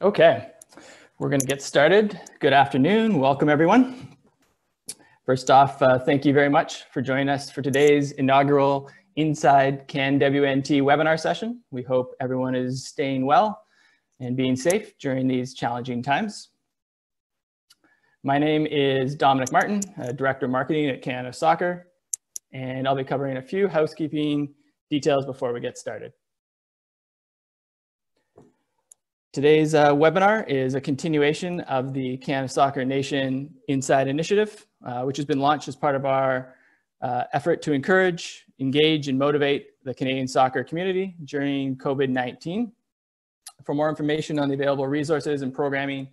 Okay, we're going to get started. Good afternoon. Welcome, everyone. First off, thank you very much for joining us for today's inaugural Inside CANWNT webinar session. We hope everyone is staying well and being safe during these challenging times. My name is Dominic Martin, Director of Marketing at Canada Soccer, and I'll be covering a few housekeeping details before we get started. Today's webinar is a continuation of the Canada Soccer Nation Inside Initiative, which has been launched as part of our effort to encourage, engage, and motivate the Canadian soccer community during COVID-19. For more information on the available resources and programming,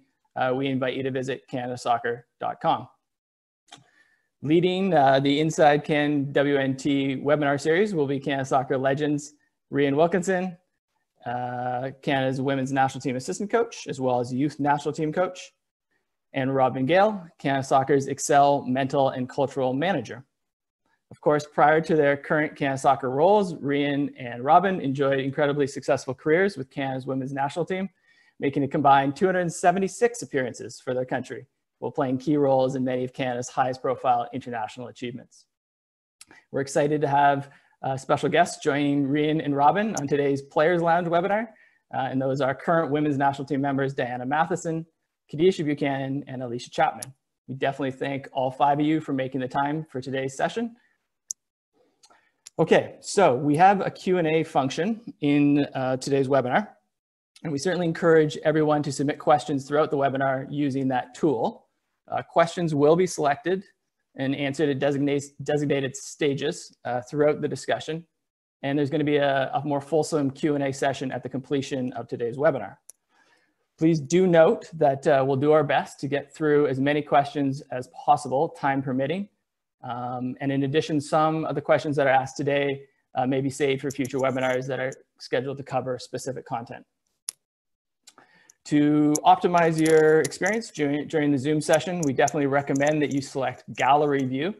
we invite you to visit canadasoccer.com. Leading the Inside CANWNT webinar series will be Canada Soccer legends Rhian Wilkinson, Canada's women's national team assistant coach, as well as youth national team coach, and Robyn Gayle, Canada Soccer's Excel mental and cultural manager. Of course, prior to their current Canada Soccer roles, Rhian and Robyn enjoyed incredibly successful careers with Canada's women's national team, making a combined 276 appearances for their country, while playing key roles in many of Canada's highest profile international achievements. We're excited to have special guests joining Rhian and Robyn on today's Players Lounge webinar, and those are current women's national team members Diana Matheson, Kadeisha Buchanan, and Allysha Chapman. We definitely thank all 5 of you for making the time for today's session. Okay, so we have a Q&A function in today's webinar, and we certainly encourage everyone to submit questions throughout the webinar using that tool. Questions will be selected and answered at designated stages throughout the discussion, and there's going to be a more fulsome Q&A session at the completion of today's webinar. Please do note that we'll do our best to get through as many questions as possible, time permitting. And in addition, some of the questions that are asked today may be saved for future webinars that are scheduled to cover specific content. To optimize your experience during the Zoom session, we definitely recommend that you select Gallery View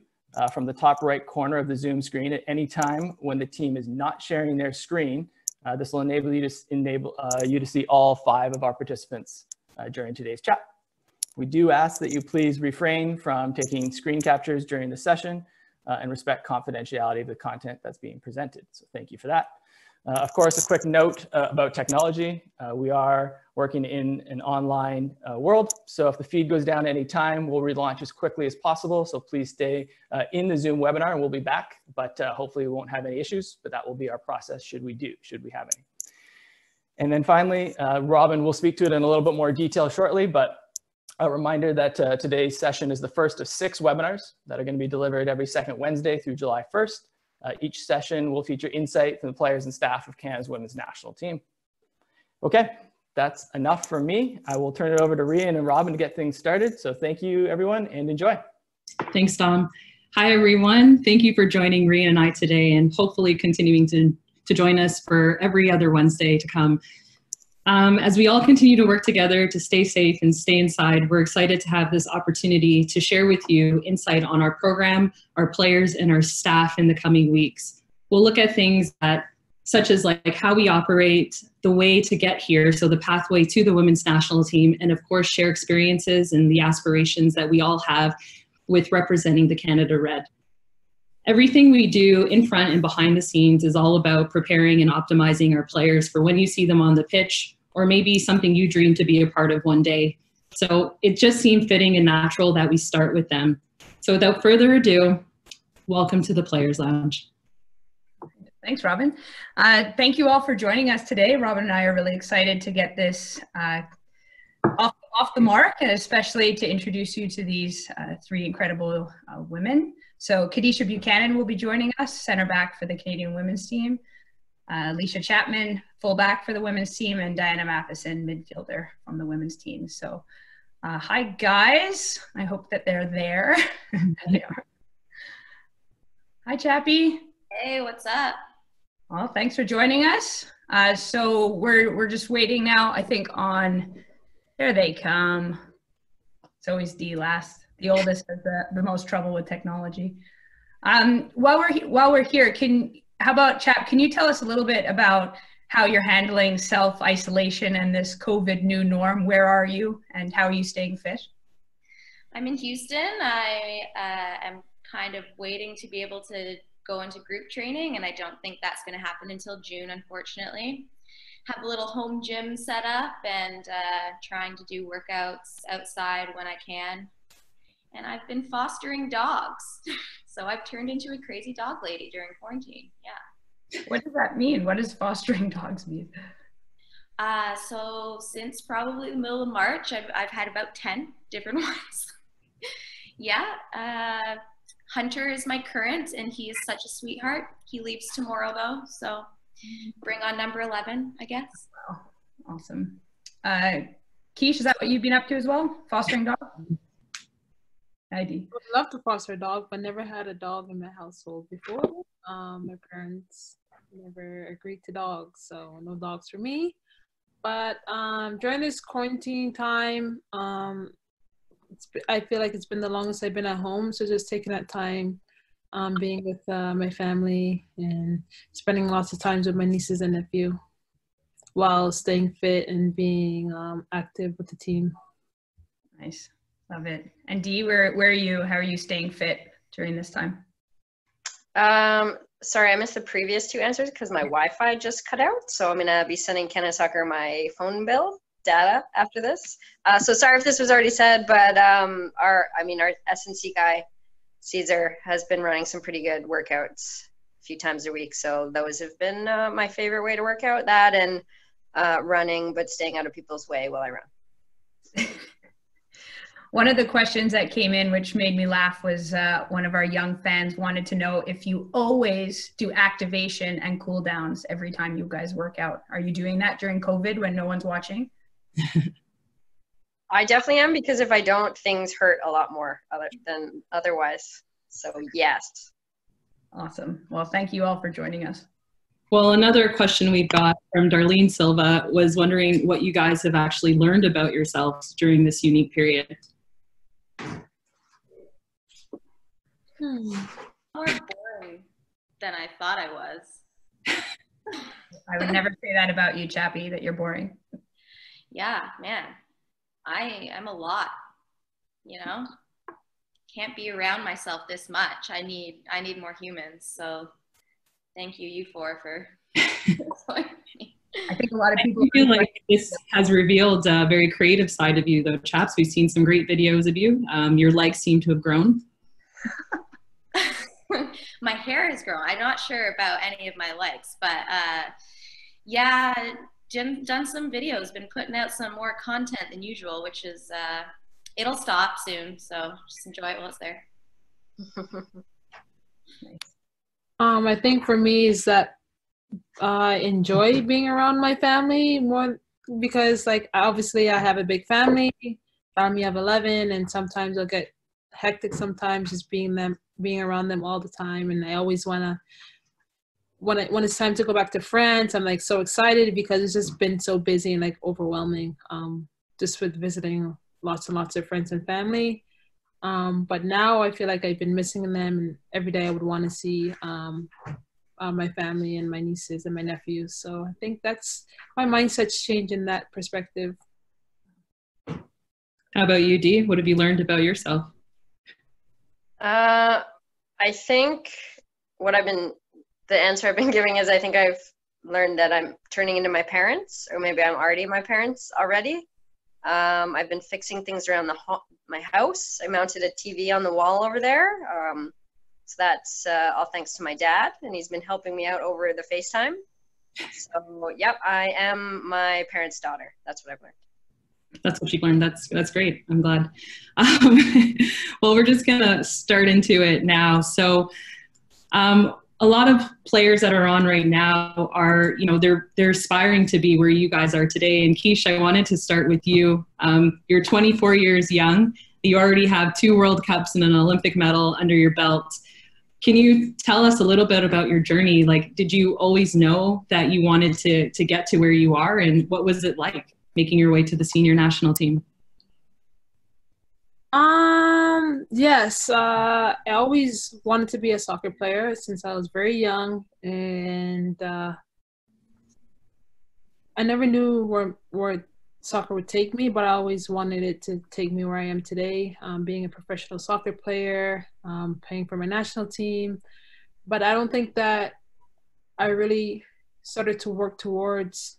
from the top right corner of the Zoom screen at any time when the team is not sharing their screen. This will enable you to see all 5 of our participants during today's chat. We do ask that you please refrain from taking screen captures during the session and respect confidentiality of the content that's being presented. So thank you for that. Of course, a quick note about technology. We are working in an online world, so if the feed goes down at any time, we'll relaunch as quickly as possible. So please stay in the Zoom webinar and we'll be back, but hopefully we won't have any issues, but that will be our process should we have any. And then finally, Robyn will speak to it in a little bit more detail shortly, but a reminder that today's session is the first of 6 webinars that are going to be delivered every second Wednesday through July 1st. Each session will feature insight from the players and staff of Canada's women's national team. Okay, that's enough for me. I will turn it over to Rhian and Robyn to get things started. So thank you, everyone, and enjoy. Thanks, Dom. Hi, everyone. Thank you for joining Rhian and I today, and hopefully continuing to join us for every other Wednesday to come. As we all continue to work together to stay safe and stay inside, we're excited to have this opportunity to share with you insight on our program, our players, and our staff in the coming weeks. We'll look at things such as like how we operate, the way to get here, so the pathway to the women's national team, and of course share experiences and the aspirations that we all have with representing the Canada Red. Everything we do in front and behind the scenes is all about preparing and optimizing our players for when you see them on the pitch, or maybe something you dream to be a part of one day. So it just seemed fitting and natural that we start with them. So without further ado, welcome to the Players Lounge. Thanks, Robyn. Thank you all for joining us today. Robyn and I are really excited to get this off the mark, and especially to introduce you to these 3 incredible women. So Kadeisha Buchanan will be joining us, center back for the Canadian women's team. Allysha Chapman, fullback for the women's team, and Diana Matheson, midfielder from the women's team. So hi, guys. I hope that they're there. They are. Hi, Chappie. Hey, what's up? Well, thanks for joining us. So we're just waiting now, I think, on, there they come. It's always D last. The oldest has the most trouble with technology. While we're here, how about Chap? Can you tell us a little bit about how you're handling self-isolation and this COVID new norm. Where are you and how are you staying fit? I'm in Houston. I am kind of waiting to be able to go into group training, and I don't think that's going to happen until June, unfortunately. Have a little home gym set up and trying to do workouts outside when I can. And I've been fostering dogs. So I've turned into a crazy dog lady during quarantine. Yeah. What does that mean? What does fostering dogs mean? So since probably the middle of March, I've had about 10 different ones. Yeah. Hunter is my current, and he is such a sweetheart. He leaves tomorrow though, so bring on number 11, I guess. Wow. Awesome. Keish, is that what you've been up to as well? Fostering dogs? I would love to foster a dog, but never had a dog in my household before. My parents never agreed to dogs, so no dogs for me. But during this quarantine time, I feel like it's been the longest I've been at home, so just taking that time being with my family and spending lots of times with my nieces and nephew while staying fit and being active with the team. Nice. Love it. And Dee, where are you? How are you staying fit during this time? Sorry, I missed the previous two answers because my Wi-Fi just cut out. So I'm gonna be sending Canada Soccer my phone bill data after this. So sorry if this was already said, but our S&C guy, Caesar, has been running some pretty good workouts a few times a week. So those have been my favorite way to work out, that and running, but staying out of people's way while I run. One of the questions that came in, which made me laugh, was one of our young fans wanted to know if you always do activation and cool downs every time you guys work out. Are you doing that during COVID when no one's watching? I definitely am, because if I don't, things hurt a lot more than otherwise. So yes. Awesome. Well, thank you all for joining us. Well, another question we got from Darlene Silva was wondering what you guys have actually learned about yourselves during this unique period. More boring than I thought I was. I would never say that about you, Chappie, that you're boring. Yeah, man. I'm a lot, you know? Can't be around myself this much. I need more humans. So thank you four for I think a lot of people feel like this has revealed a very creative side of you though, chaps. We've seen some great videos of you. Your legs seem to have grown. My hair has grown. I'm not sure about any of my legs, but yeah, done some videos, been putting out some more content than usual, which is, it'll stop soon. So just enjoy it while it's there. Nice. I think for me is that I enjoy being around my family more because, like, obviously I have a big family of 11, and sometimes I'll get hectic sometimes just being around them all the time. And I always want to, when it's time to go back to France, I'm like so excited because it's just been so busy and like overwhelming just with visiting lots and lots of friends and family. But now I feel like I've been missing them, and every day I would want to see my family and my nieces and my nephews. So I think that's my mindset's changed in that perspective. How about you, Dee? What have you learned about yourself? I think the answer I've been giving is I think I've learned that I'm turning into my parents, or maybe I'm already my parents already. I've been fixing things around my house. I mounted a TV on the wall over there. So that's all thanks to my dad, and he's been helping me out over the FaceTime. So, yep, I am my parents' daughter. That's what I've learned. That's what you learned. That's great. I'm glad. Well, we're just gonna start into it now. So, a lot of players that are on right now are, they're aspiring to be where you guys are today. And Keish, I wanted to start with you. You're 24 years young. You already have 2 World Cups and an Olympic medal under your belt. Can you tell us a little bit about your journey? Like, did you always know that you wanted to get to where you are? And what was it like making your way to the senior national team? Yes, I always wanted to be a soccer player since I was very young, and I never knew where soccer would take me, but I always wanted it to take me where I am today, being a professional soccer player, playing for my national team. But I don't think that I really started to work towards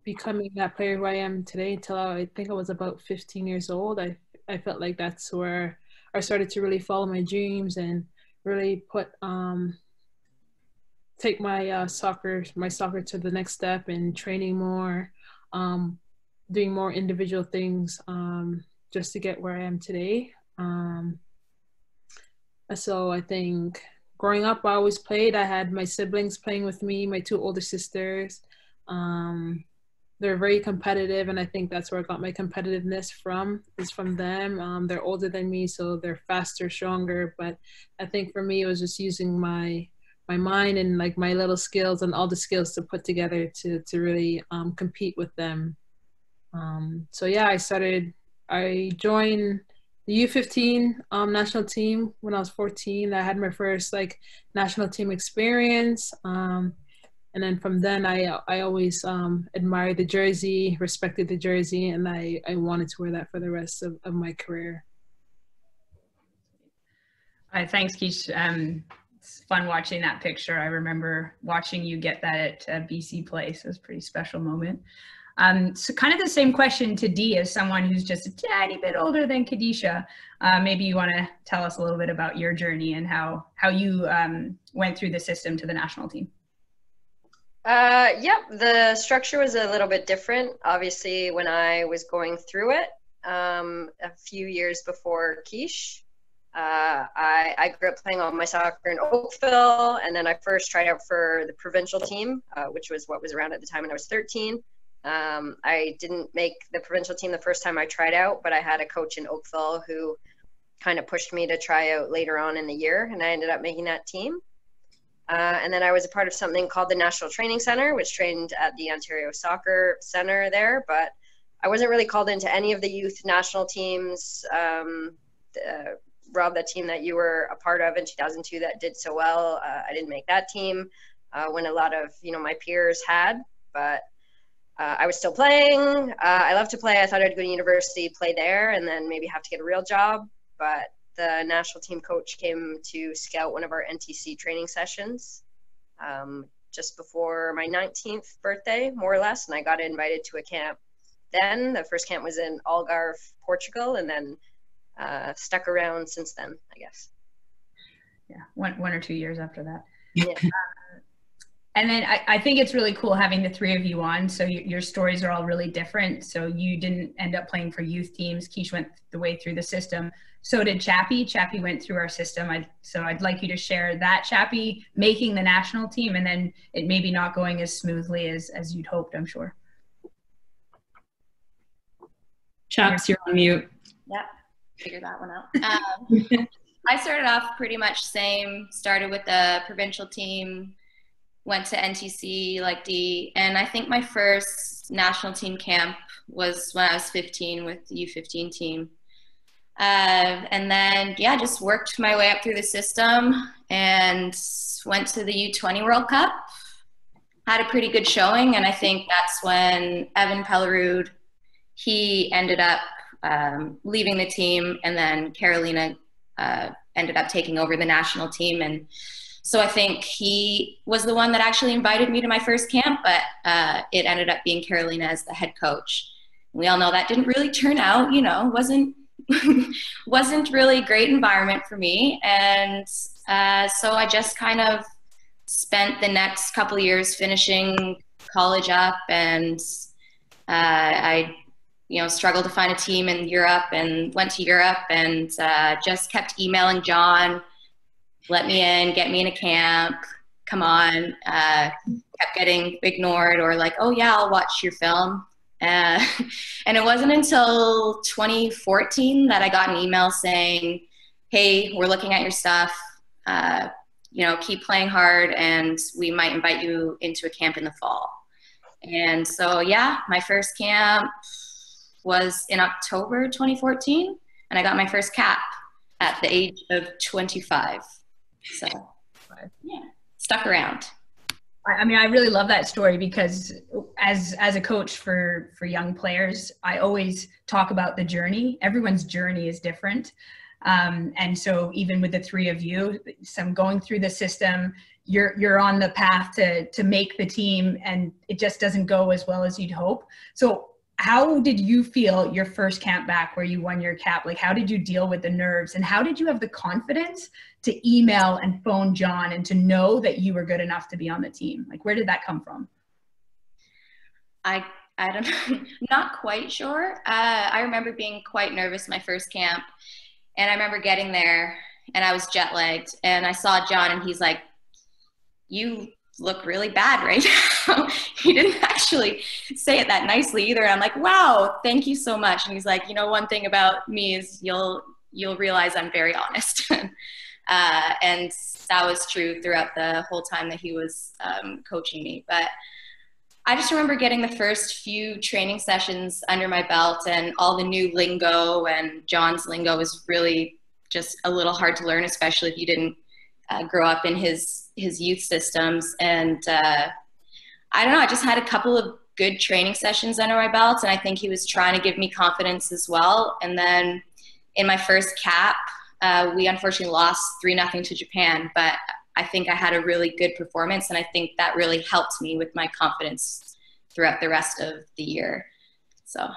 becoming that player who I am today until I think I was about 15 years old. I felt like that's where I started to really follow my dreams and really take my soccer to the next step and training more, doing more individual things just to get where I am today. So I think growing up, I always played. I had my siblings playing with me, my two older sisters. They're very competitive, and I think that's where I got my competitiveness from, is from them. They're older than me, so they're faster, stronger. But I think for me, it was just using my mind and like my little skills and all the skills to put together to really compete with them. So yeah, I joined the U15 national team when I was 14. I had my first like national team experience. And then from then I always admired the jersey, respected the jersey, and I wanted to wear that for the rest of my career. Thanks, Keish. It's fun watching that picture. I remember watching you get that at BC Place. It was a pretty special moment. So kind of the same question to Dee, as someone who's just a tiny bit older than Kadeisha. Maybe you want to tell us a little bit about your journey and how you went through the system to the national team. Yep, the structure was a little bit different. Obviously, when I was going through it a few years before Keish, I grew up playing all my soccer in Oakville, and then I first tried out for the provincial team, which was what was around at the time when I was 13. I didn't make the provincial team the first time I tried out, but I had a coach in Oakville who kind of pushed me to try out later on in the year, and I ended up making that team. And then I was a part of something called the National Training Center, which trained at the Ontario Soccer Center there, but I wasn't really called into any of the youth national teams. Rob, that team that you were a part of in 2002 that did so well, I didn't make that team when a lot of my peers had, but I was still playing. I love to play. I thought I'd go to university, play there, and then maybe have to get a real job, but the national team coach came to scout one of our NTC training sessions just before my 19th birthday, more or less, and I got invited to a camp then. The first camp was in Algarve, Portugal, and then stuck around since then, I guess. Yeah, one or 2 years after that. Yeah. And then I think it's really cool having the three of you on. So your stories are all really different. So you didn't end up playing for youth teams. Keish went the way through the system. So did Chappie. Chappie went through our system. So I'd like you to share that, Chappie, making the national team, and then it maybe not going as smoothly as you'd hoped, I'm sure. Chaps, you're on mute. Yeah, figure that one out. I started off pretty much same, started with the provincial team, went to NTC like Dee, and I think my first national team camp was when I was 15 with the U15 team. And then, yeah, just worked my way up through the system and went to the U20 World Cup. Had a pretty good showing, and I think that's when Evan Pellerud, he ended up leaving the team, and then Carolina ended up taking over the national team. And so I think he was the one that actually invited me to my first camp, but it ended up being Carolina as the head coach. We all know that didn't really turn out, wasn't really a great environment for me. And so I just kind of spent the next couple of years finishing college up, and I struggled to find a team in Europe, and went to Europe, and just kept emailing John, let me in, get me in a camp, come on. Kept getting ignored, or like, oh yeah, I'll watch your film. And it wasn't until 2014 that I got an email saying, hey, we're looking at your stuff, keep playing hard, and we might invite you into a camp in the fall. And so, yeah, my first camp was in October 2014, and I got my first cap at the age of 25. So, yeah, stuck around. I mean, I really love that story because as a coach for young players, I always talk about the journey. Everyone's journey is different. And so even with the three of you, some going through the system, you're on the path to make the team, and it just doesn't go as well as you'd hope. So how did you feel your first camp back where you won your cap? Like, how did you deal with the nerves, and how did you have the confidence to email and phone John and to know that you were good enough to be on the team? Like, where did that come from? I don't know, not quite sure. I remember being quite nervous my first camp, and I remember getting there and I was jet lagged, and I saw John and he's like, "You look really bad right now." He didn't actually say it that nicely either. And I'm like, "Wow, thank you so much." And he's like, "You know, one thing about me is you'll realize I'm very honest." And that was true throughout the whole time that he was coaching me. But I just remember getting the first few training sessions under my belt, and all the new lingo, and John's lingo was really just a little hard to learn, especially if you didn't grow up in his youth systems. And I don't know, I just had a couple of good training sessions under my belt, and I think he was trying to give me confidence as well. And then in my first cap, we unfortunately lost 3-0 to Japan, but I think I had a really good performance, and I think that really helped me with my confidence throughout the rest of the year. So.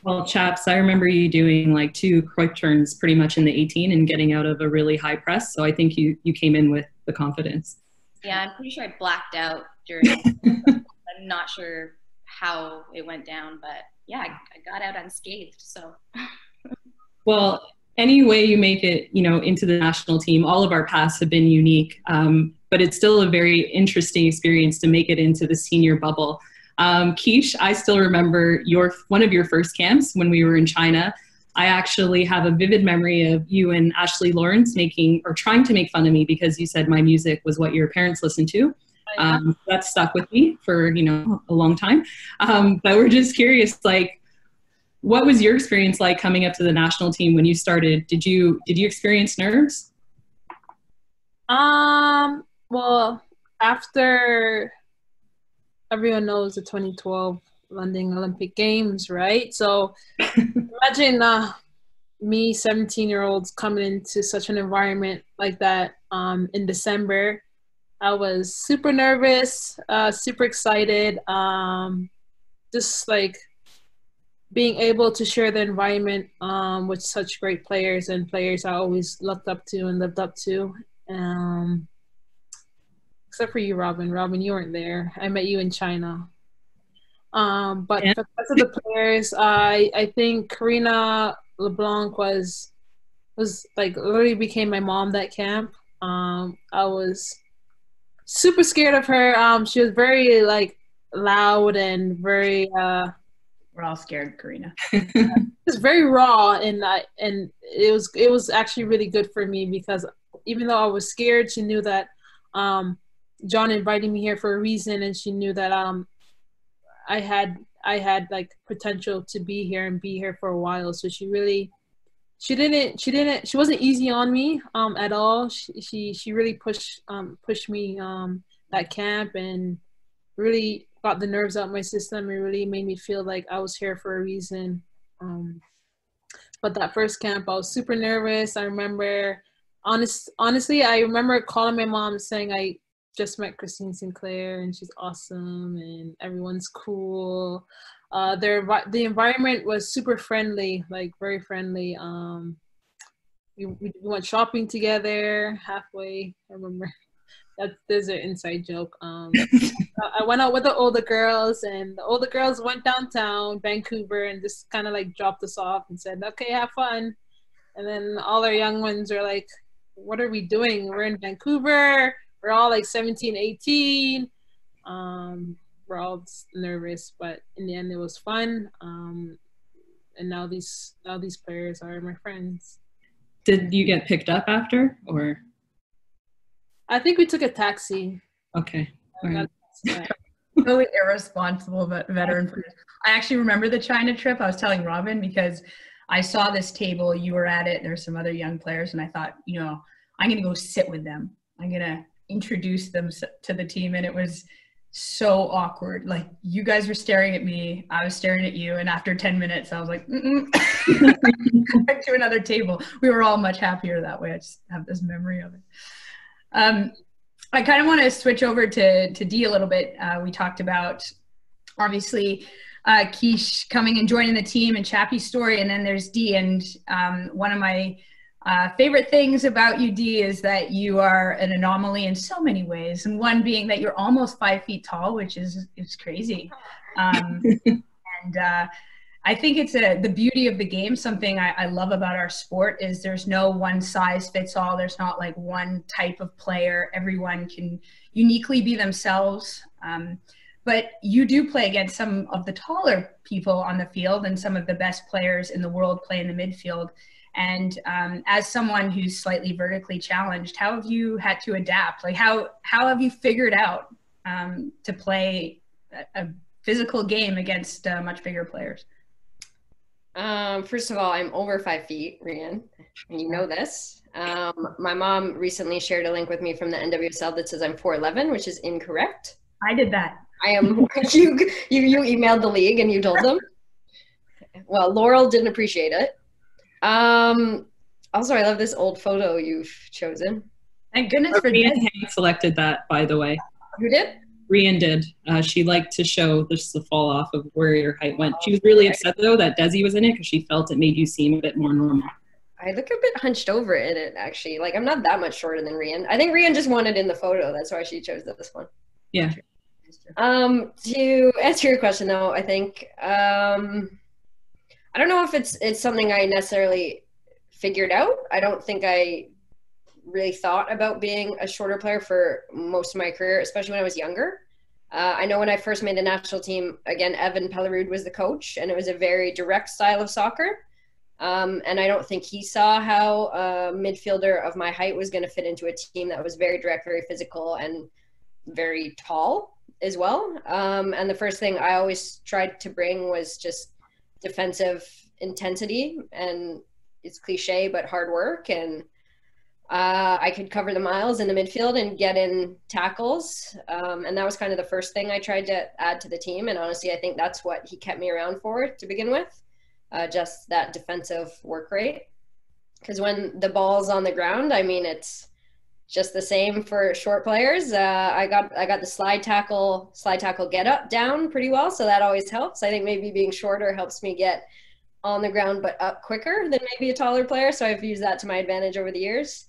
Well, chaps, I remember you doing like 2 quick turns pretty much in the 18 and getting out of a really high press. So I think you came in with the confidence. Yeah, I'm pretty sure I blacked out during I'm not sure how it went down, but yeah, I got out unscathed, so. Well, any way you make it, you know, into the national team, all of our paths have been unique, but it's still a very interesting experience to make it into the senior bubble. Keish, I still remember one of your first camps when we were in China. I actually have a vivid memory of you and Ashley Lawrence trying to make fun of me because you said my music was what your parents listened to. That stuck with me for, you know, a long time. But we're just curious, like, what was your experience like coming up to the national team when you started? Did you experience nerves? Well, after everyone knows the 2012 London Olympic Games, right? So imagine me, 17-year-olds, coming into such an environment like that in December. I was super nervous, super excited, just like being able to share the environment with such great players and players I always looked up to and lived up to. Except for you, Robyn. Robyn, you weren't there. I met you in China. But Yeah. because of the players, I think Karina LeBlanc was like literally became my mom that camp. I was super scared of her. She was very like loud and very We're all scared, Karina. it was very raw, and it was actually really good for me because even though I was scared, she knew that John invited me here for a reason, and she knew that I had like potential to be here and be here for a while. So she wasn't easy on me at all. She really pushed me that camp and really got the nerves out of my system. It really made me feel like I was here for a reason. But that first camp, I was super nervous. I remember, honestly, I remember calling my mom saying I just met Christine Sinclair and she's awesome and everyone's cool. The environment was super friendly, like very friendly. We went shopping together halfway. I remember there's an inside joke. I went out with the older girls, and the older girls went downtown Vancouver and just kind of like dropped us off and said, "Okay, have fun." And then all our young ones are like, "What are we doing? We're in Vancouver. We're all like 17, 18. We're all nervous, but in the end, it was fun. And now these players are my friends." Did you get picked up after, or? I think we took a taxi. Okay. Right. Really irresponsible veteran. I actually remember the China trip. I was telling Robyn because I saw this table, you were at it, there's some other young players, and I thought, you know, I'm going to go sit with them. I'm going to introduced them to the team, and it was so awkward. Like, you guys were staring at me, I was staring at you, and after 10 minutes I was like, back to another table. We were all much happier that way. I just have this memory of it. I kind of want to switch over to Dee a little bit. We talked about, obviously, Keish coming and joining the team and Chappie's story, and then there's Dee. And one of my favorite things about you, Dee, is that you are an anomaly in so many ways, and one being that you're almost 5 feet tall, which is crazy. And I think it's the beauty of the game. Something I love about our sport is there's no one size fits all. There's not like one type of player. Everyone can uniquely be themselves. But you do play against some of the taller people on the field, and some of the best players in the world play in the midfield. And as someone who's slightly vertically challenged, how have you had to adapt? Like, how have you figured out to play a physical game against much bigger players? First of all, I'm over 5 feet, Rhian, and you know this. My mom recently shared a link with me from the NWSL that says I'm 4'11", which is incorrect. I did that. I am. You emailed the league and you told them. Well, Laurel didn't appreciate it. Also, I love this old photo you've chosen. Thank goodness for Rhian this. selected that, by the way. Who did? Rhian did. She liked to show just the fall off of where your height went. She was really upset though that Desi was in it because she felt it made you seem a bit more normal. I look a bit hunched over in it, actually. Like, I'm not that much shorter than Rhian. I think Rhian just wanted in the photo. That's why she chose this one. Yeah. To answer your question though, I think I don't know if it's something I necessarily figured out. I don't think I really thought about being a shorter player for most of my career, especially when I was younger. I know when I first made the national team, again, Evan Pellerud was the coach, and it was a very direct style of soccer. And I don't think he saw how a midfielder of my height was going to fit into a team that was very direct, very physical, and very tall as well. And the first thing I always tried to bring was just defensive intensity, and it's cliche, but hard work. And I could cover the miles in the midfield and get in tackles. And that was kind of the first thing I tried to add to the team. And honestly, I think that's what he kept me around for to begin with, just that defensive work rate. Because when the ball's on the ground, I mean, it's just the same for short players. I got the slide tackle get up down pretty well, so that always helps. I think maybe being shorter helps me get on the ground but up quicker than maybe a taller player, so I've used that to my advantage over the years.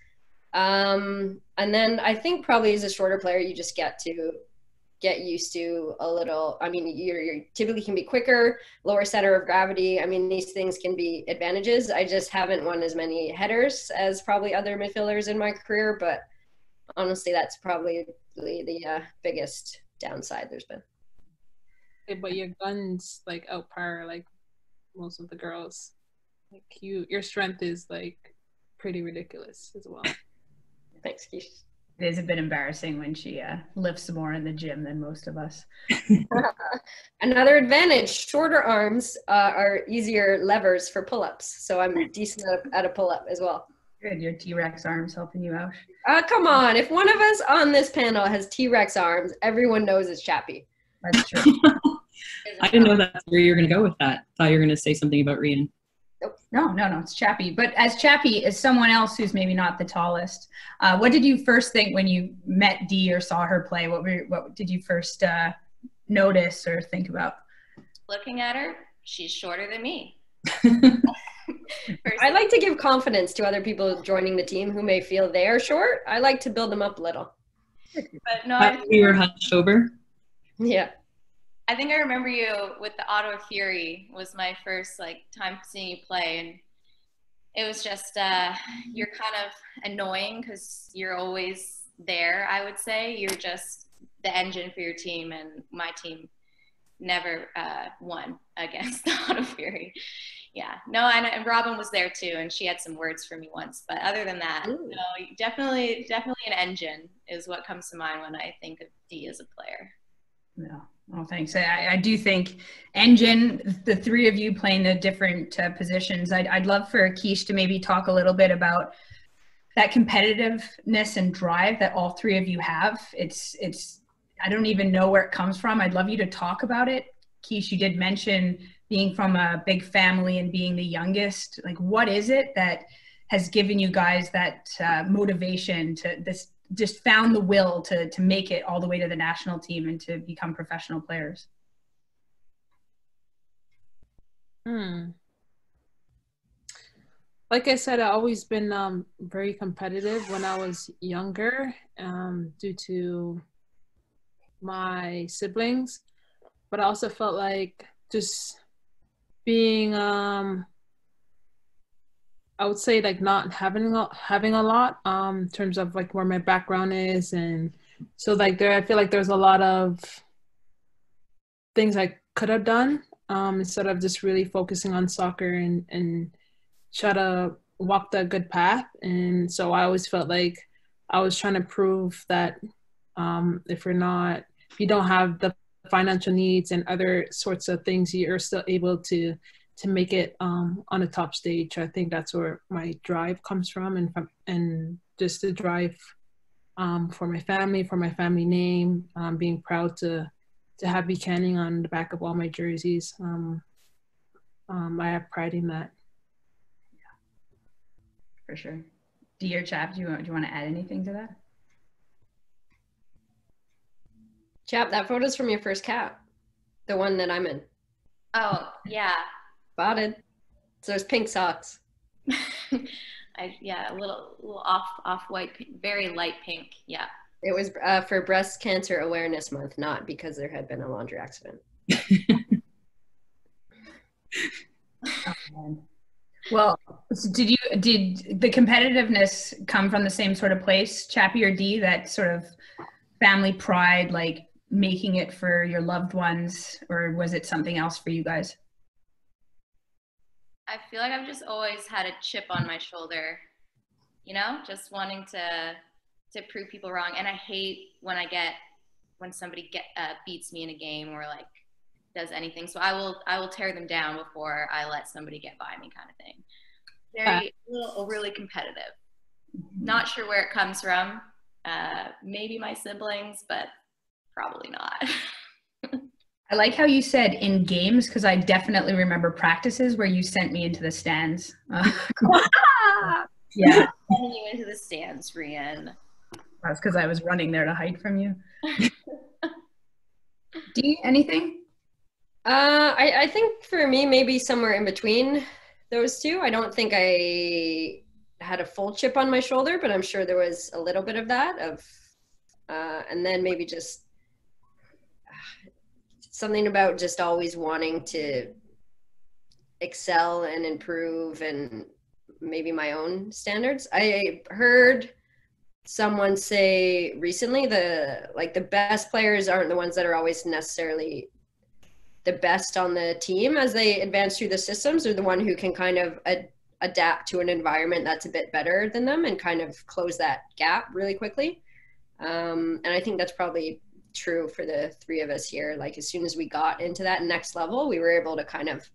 And then I think probably as a shorter player, you just get used to a little. I mean, you typically can be quicker, lower center of gravity. I mean, these things can be advantages. I just haven't won as many headers as probably other midfielders in my career, but honestly, that's probably the biggest downside there's been. Okay, but your guns like outpower like most of the girls. Like your strength is like pretty ridiculous as well. Thanks, Keish. It is a bit embarrassing when she lifts more in the gym than most of us. Another advantage, shorter arms are easier levers for pull-ups. So I'm decent at a pull-up as well. Good, your T-Rex arms helping you out. Come on, if one of us on this panel has T-Rex arms, everyone knows it's Chappie. That's true. I didn't know that's where you were going to go with that. Thought you were going to say something about Rhian. Nope. No, it's Chappie. But as Chappie, as someone else who's maybe not the tallest, what did you first think when you met Dee or saw her play? What did you first notice or think about? Looking at her, she's shorter than me. I like to give confidence to other people joining the team who may feel they are short. I like to build them up a little. But no, You were hunched over? Yeah. I think I remember you with the Auto Fury was my first time seeing you play, and it was just you're kind of annoying because you're always there. I would say you're just the engine for your team, and my team never won against the Auto Fury. Yeah, no, and Robyn was there too, and she had some words for me once. But other than that, no, definitely an engine is what comes to mind when I think of Dee as a player. No. Oh, thanks. I do think engine, the three of you playing the different positions. I'd love for Keish to maybe talk a little bit about that competitiveness and drive that all three of you have. It's I don't even know where it comes from. I'd love you to talk about it. Keish, you did mention being from a big family and being the youngest. Like, what is it that has given you guys that motivation to just found the will to make it all the way to the national team and to become professional players? Like I said, I've always been very competitive when I was younger, due to my siblings, but I also felt like just being, I would say, like, not having a lot in terms of like where my background is, and so like I feel like there's a lot of things I could have done instead of just really focusing on soccer and try to walk the good path. And so I always felt like I was trying to prove that if you don't have the financial needs and other sorts of things, you're still able to make it on a top stage. I think that's where my drive comes from, and just the drive for my family name, being proud to have Buchanan on the back of all my jerseys. I have pride in that. For sure. Dear Chap, do you want to add anything to that? Chap, that photo's from your first cap, the one that I'm in. Oh, yeah. Spotted. So there's pink socks. Yeah, a little off white, very light pink. Yeah. It was for Breast Cancer Awareness Month, not because there had been a laundry accident. Oh, man. Well, did the competitiveness come from the same sort of place, Chappie or Dee, that sort of family pride, like making it for your loved ones, or was it something else for you guys? I feel like I've just always had a chip on my shoulder, you know, just wanting to prove people wrong. And I hate when somebody beats me in a game or like does anything. So I will tear them down before I let somebody get by me, kind of thing. Very overly competitive. Not sure where it comes from. Maybe my siblings, but probably not. I like how you said in games, because I definitely remember practices where you sent me into the stands. Yeah. Sending you into the stands, Rhian. That's because I was running there to hide from you. Dee, anything? I think for me, maybe somewhere in between those two. I don't think I had a full chip on my shoulder, but I'm sure there was a little bit of that and then maybe just something about just always wanting to excel and improve, and maybe my own standards. I heard someone say recently the best players aren't the ones that are always necessarily the best on the team as they advance through the systems, or the one who can kind of adapt to an environment that's a bit better than them and kind of close that gap really quickly. And I think that's probably true for the three of us here. Like, as soon as we got into that next level, we were able to kind of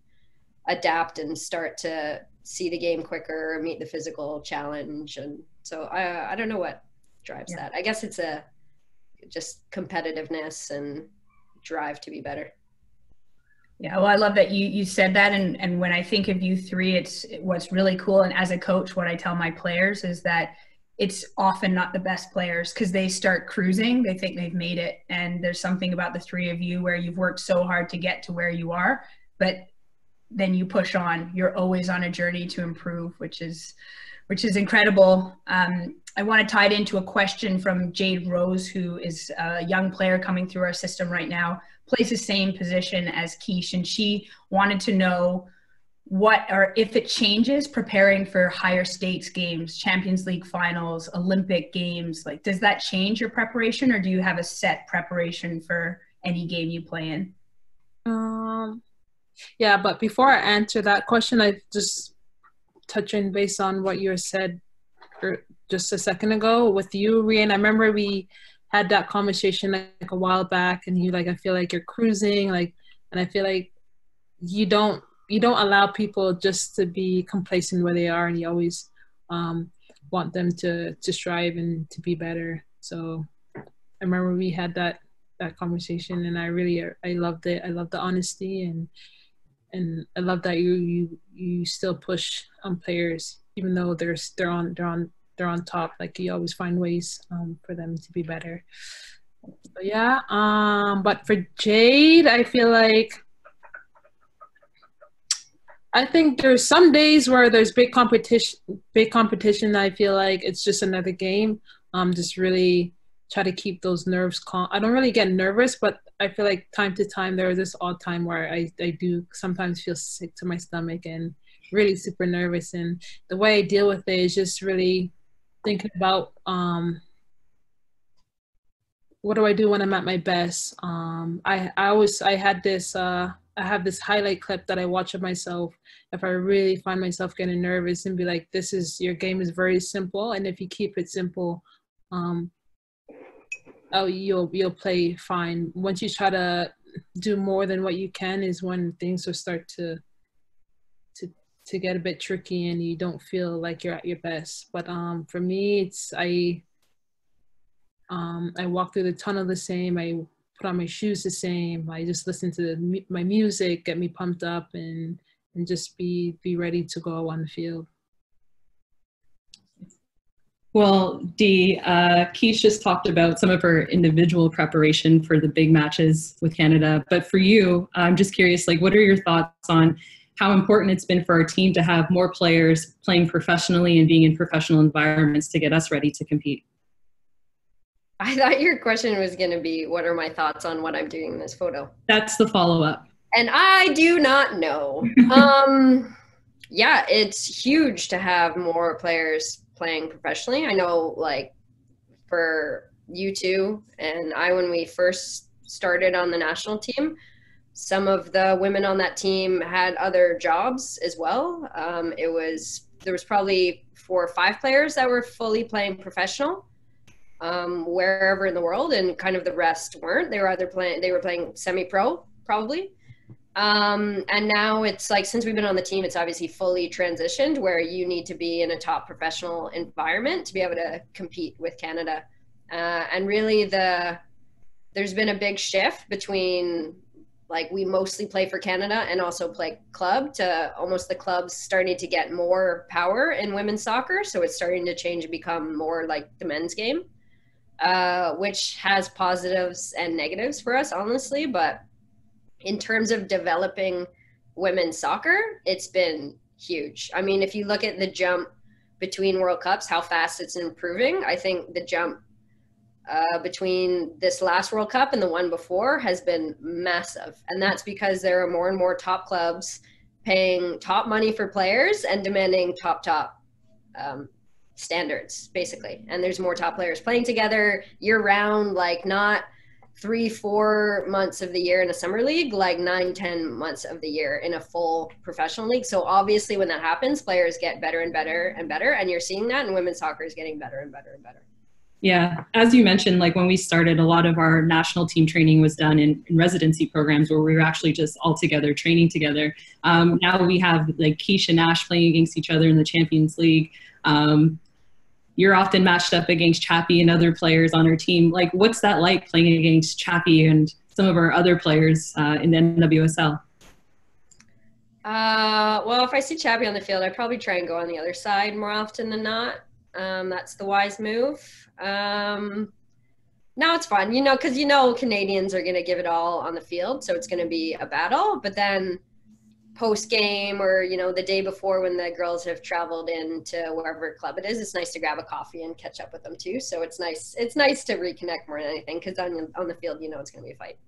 adapt and start to see the game quicker, meet the physical challenge. And so I don't know what drives that. I guess it's just competitiveness and drive to be better. Yeah, well, I love that you said that. And when I think of you three, it's what's really cool. And as a coach, what I tell my players is that it's often not the best players, because they start cruising, they think they've made it. And there's something about the three of you where you've worked so hard to get to where you are, but then you push on. You're always on a journey to improve, which is incredible. I want to tie it into a question from Jade Rose, who is a young player coming through our system right now, plays the same position as Keish, and she wanted to know what, or if it changes preparing for higher stakes games, Champions League finals, Olympic games. Like, does that change your preparation, or do you have a set preparation for any game you play in? Yeah, but before I answer that question, I just touching based on what you said just a second ago with you, Rhian. I remember we had that conversation like a while back, and you like, I feel like you're cruising, like, and I feel like you don't allow people just to be complacent where they are, and you always want want them to strive and to be better. So I remember we had that conversation, and I loved it. I love the honesty, and I love that you still push on players even though they're on top. Like, you always find ways for them to be better. So yeah, but for Jade, I feel like I think there's some days where there's big competition. I feel like it's just another game. Just really try to keep those nerves calm. I don't really get nervous, but I feel like time to time there is this odd time where I do sometimes feel sick to my stomach and really super nervous. And the way I deal with it is just really thinking about what do I do when I'm at my best. I have this highlight clip that I watch of myself if I really find myself getting nervous, and be like, your game is very simple, and if you keep it simple, you'll play fine. Once you try to do more than what you can is when things will start to get a bit tricky and you don't feel like you're at your best. But for me, I walk through the tunnel the same. I put on my shoes the same. I just listen to my music, get me pumped up, and just be ready to go on the field. Well, Dee, Keish just talked about some of her individual preparation for the big matches with Canada. But for you, I'm just curious, like, what are your thoughts on how important it's been for our team to have more players playing professionally and being in professional environments to get us ready to compete? I thought your question was going to be, what are my thoughts on what I'm doing in this photo? That's the follow-up. And I do not know. Yeah, it's huge to have more players playing professionally. I know, like, for you two and I, when we first started on the national team, some of the women on that team had other jobs as well. There was probably 4 or 5 players that were fully playing professional, wherever in the world, and kind of the rest weren't. They were playing semi-pro probably. And now it's like, since we've been on the team, it's obviously fully transitioned where you need to be in a top professional environment to be able to compete with Canada. And really there's been a big shift between, like, we mostly play for Canada and also play club, to almost the clubs starting to get more power in women's soccer. So it's starting to change and become more like the men's game, which has positives and negatives for us, honestly. But in terms of developing women's soccer, it's been huge. I mean, if you look at the jump between World Cups, how fast it's improving, I think the jump between this last World Cup and the one before has been massive. And that's because there are more and more top clubs paying top money for players and demanding top standards, basically. And there's more top players playing together year round, like not 3-4 months of the year in a summer league, like 9-10 months of the year in a full professional league. So obviously when that happens, players get better and better and better. And you're seeing that, and women's soccer is getting better and better and better. Yeah, as you mentioned, like, when we started, a lot of our national team training was done in residency programs where we were actually just all together, training together. Now we have, like, Keish and Ash playing against each other in the Champions League. You're often matched up against Chappie and other players on our team. Like, what's that like, playing against Chappie and some of our other players in the NWSL? Well, if I see Chappie on the field, I probably try and go on the other side more often than not. That's the wise move. Now it's fun, because Canadians are going to give it all on the field, so it's going to be a battle. But then post game, or the day before, when the girls have traveled into wherever club it is, it's nice to grab a coffee and catch up with them too. So it's nice to reconnect more than anything, because on the field, it's going to be a fight.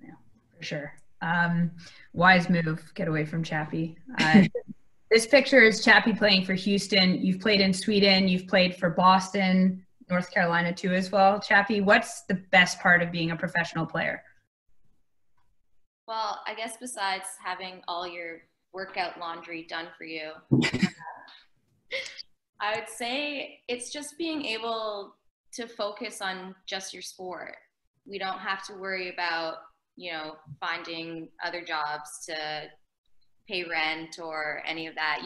Yeah, for sure. Wise move, get away from Chappie. This picture is Chappie playing for Houston. You've played in Sweden. You've played for Boston, North Carolina too as well. Chappie, what's the best part of being a professional player? Well, I guess besides having all your workout laundry done for you, I would say it's just being able to focus on just your sport. We don't have to worry about, finding other jobs to pay rent or any of that.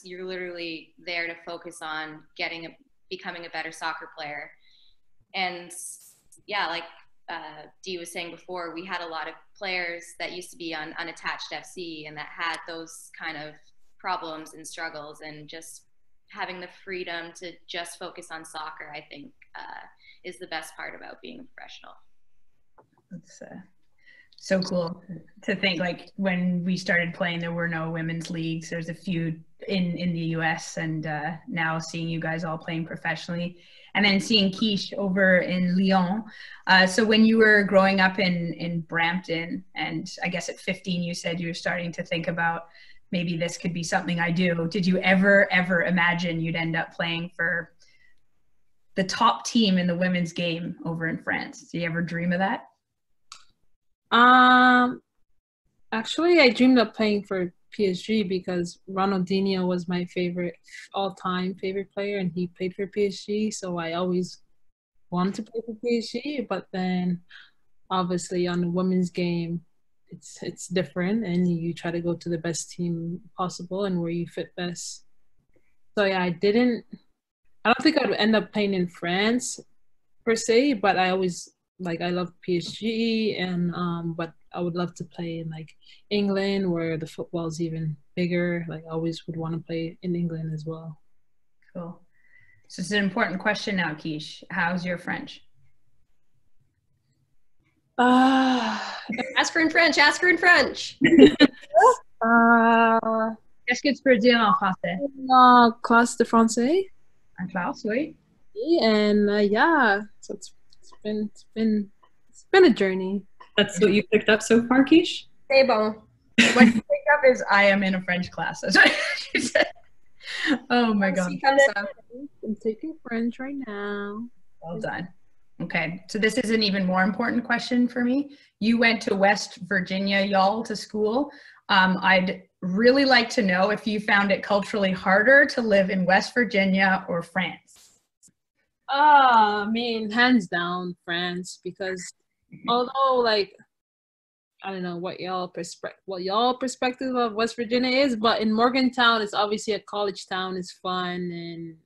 You're literally there to focus on becoming a better soccer player. And yeah, like Dee was saying before, we had a lot of players that used to be on unattached FC and that had those kind of problems and struggles, and just having the freedom to just focus on soccer, I think, is the best part about being a professional. That's so cool to think, like, when we started playing, there were no women's leagues. There's a few in the US, and now seeing you guys all playing professionally, and then seeing Quiche over in Lyon. So when you were growing up in Brampton, and I guess at 15 you said you were starting to think about, maybe this could be something I do. Did you ever imagine you'd end up playing for the top team in the women's game over in France? Did you ever dream of that? Actually, I dreamed of playing for PSG because Ronaldinho was my all-time favorite player, and he played for PSG. So I always wanted to play for PSG. But then, obviously, on the women's game, it's different, and you try to go to the best team possible and where you fit best. So yeah, I don't think I would end up playing in France per se, but I love PSG, and but I would love to play in like England, where the football is even bigger. Like, I always would want to play in England as well. Cool. So it's an important question now, Quiche. How's your French? Ask her in French. Ask her in French. Qu'est-ce que tu peux dire en français? Classe de français. En classe, oui. And yeah, so it's been a journey. That's what you picked up so far, Quiche? C'est bon. What you pick up is I am in a French class. That's what she said. Oh my God. I'm taking French right now. Well done. Okay, so this is an even more important question for me. You went to West Virginia, y'all, to school. I'd really like to know if you found it culturally harder to live in West Virginia or France. I mean, hands down, France, because although, like, I don't know what y'all perspective of West Virginia is, but in Morgantown, it's obviously a college town. It's fun, and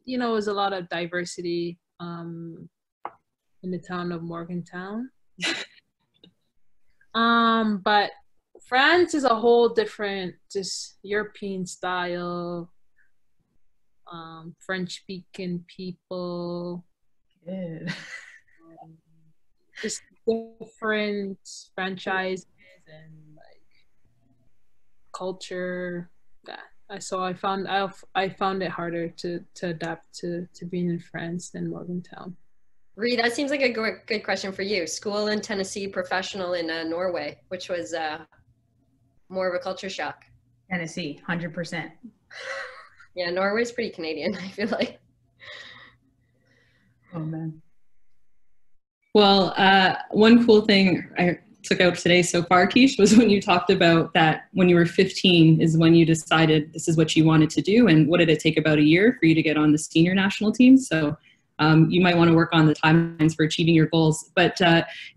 there's a lot of diversity in the town of Morgantown. But France is a whole different, just European style, French-speaking people. Good. Just different franchises and like culture. Yeah, so I found it harder to adapt to being in France than Morgantown. Rhi, that seems like a good question for you. School in Tennessee, professional in Norway, which was more of a culture shock. Tennessee, 100%. Yeah, Norway's pretty Canadian, I feel like. Oh, man. Well, one cool thing I took out today so far, Quiche, was when you talked about that when you were 15 is when you decided this is what you wanted to do. And what did it take, about a year for you to get on the senior national team? So you might want to work on the timelines for achieving your goals. But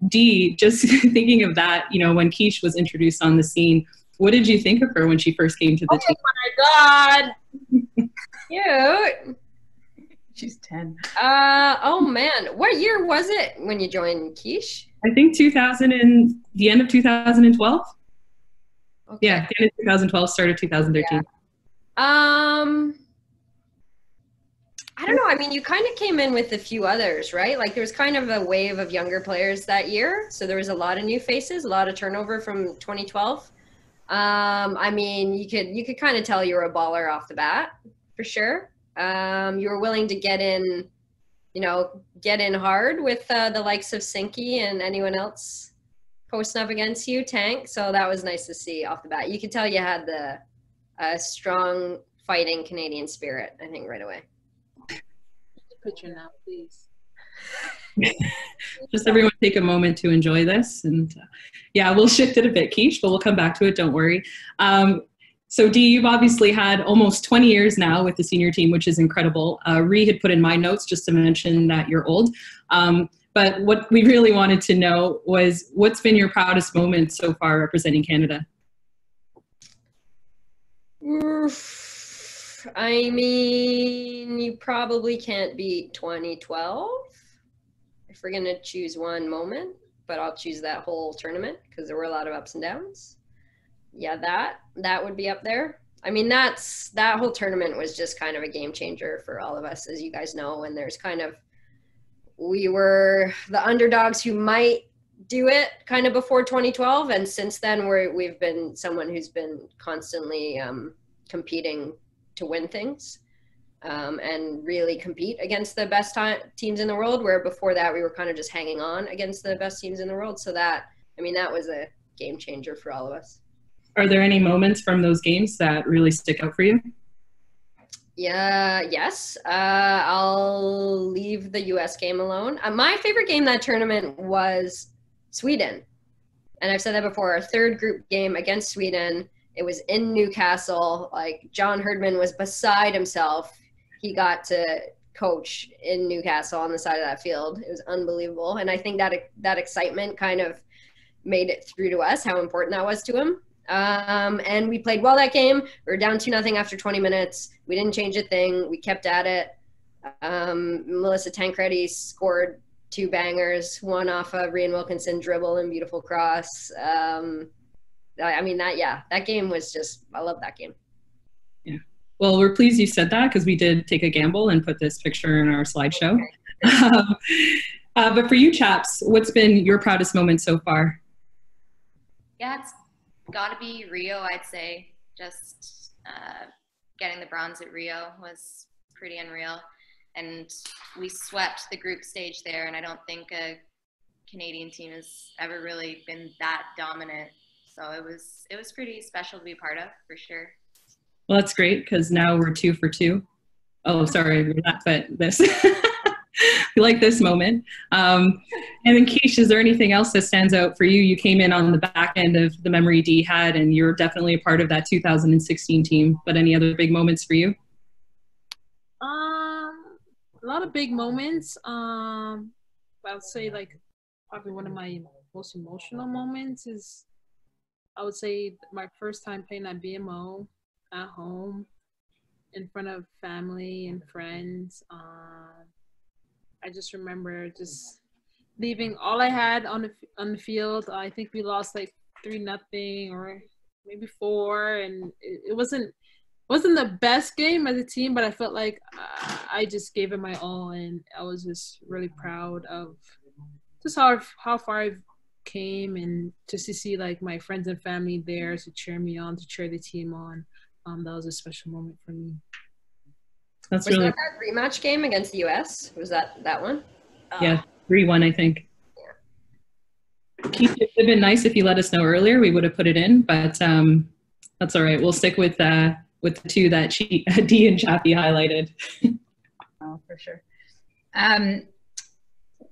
Dee, just thinking of that, when Quiche was introduced on the scene, what did you think of her when she first came to the team? Oh my God. Cute. She's 10. Oh man, what year was it when you joined, Quiche? I think the end of 2012. Okay. Yeah, the end of 2012, start of 2013. Yeah. I don't know. I mean, you kind of came in with a few others, right? Like, there was kind of a wave of younger players that year. So there was a lot of new faces, a lot of turnover from 2012. I mean, you could kind of tell you were a baller off the bat, for sure. You were willing to get in hard with the likes of Sinky and anyone else posting up against you, Tank. So that was nice to see off the bat. You could tell you had the strong fighting Canadian spirit, I think, right away. Picture now, please. Just everyone take a moment to enjoy this. And yeah, we'll shift it a bit, Quiche, but we'll come back to it, don't worry. So Dee, you've obviously had almost 20 years now with the senior team, which is incredible. Rhi had put in my notes just to mention that you're old. But what we really wanted to know was, what's been your proudest moment so far representing Canada? Oof. I mean, you probably can't beat 2012 if we're going to choose one moment, but I'll choose that whole tournament because there were a lot of ups and downs. Yeah, that would be up there. I mean, that whole tournament was just kind of a game changer for all of us, as you guys know, and we were the underdogs who might do it kind of before 2012, and since then we've been someone who's been constantly competing to win things and really compete against the best teams in the world, where before that we were kind of just hanging on against the best teams in the world. So that was a game changer for all of us. Are there any moments from those games that really stick out for you? Yeah, yes. I'll leave the US game alone. My favorite game that tournament was Sweden. And I've said that before, our third group game against Sweden. It was in Newcastle. Like, John Herdman was beside himself. He got to coach in Newcastle on the side of that field. It was unbelievable. And I think that excitement kind of made it through to us, how important that was to him. And we played well that game. We were down 2-0 after 20 minutes. We didn't change a thing. We kept at it. Melissa Tancredi scored 2 bangers, one off a Rhian Wilkinson dribble and beautiful cross. I mean, that game was just, I love that game. Yeah. Well, we're pleased you said that because we did take a gamble and put this picture in our slideshow. But for you chaps, what's been your proudest moment so far? Yeah, it's got to be Rio, I'd say. Just getting the bronze at Rio was pretty unreal. And we swept the group stage there, and I don't think a Canadian team has ever really been that dominant. So it was pretty special to be part of, for sure. Well, that's great because now we're 2 for 2. Oh, sorry, we're not, but this. We like this moment. And then Keish, is there anything else that stands out for you? You came in on the back end of the memory Dee had, and you're definitely a part of that 2016 team. But any other big moments for you? A lot of big moments. I would say like probably one of my most emotional moments is, I would say, my first time playing at BMO at home in front of family and friends. I just remember just leaving all I had on the field. I think we lost like 3-0 or maybe 4, and it wasn't the best game as a team, but I felt like I just gave it my all, and I was just really proud of just how far I've came, and just to see like my friends and family there to cheer me on, to cheer the team on. That was a special moment for me. That's was really that rematch game against the US? Was that one? Yeah, 3-1, I think. Yeah. Keith, it would have been nice if you let us know earlier. We would have put it in, but that's all right. We'll stick with the 2 that Dee and Chappie highlighted. Oh, for sure.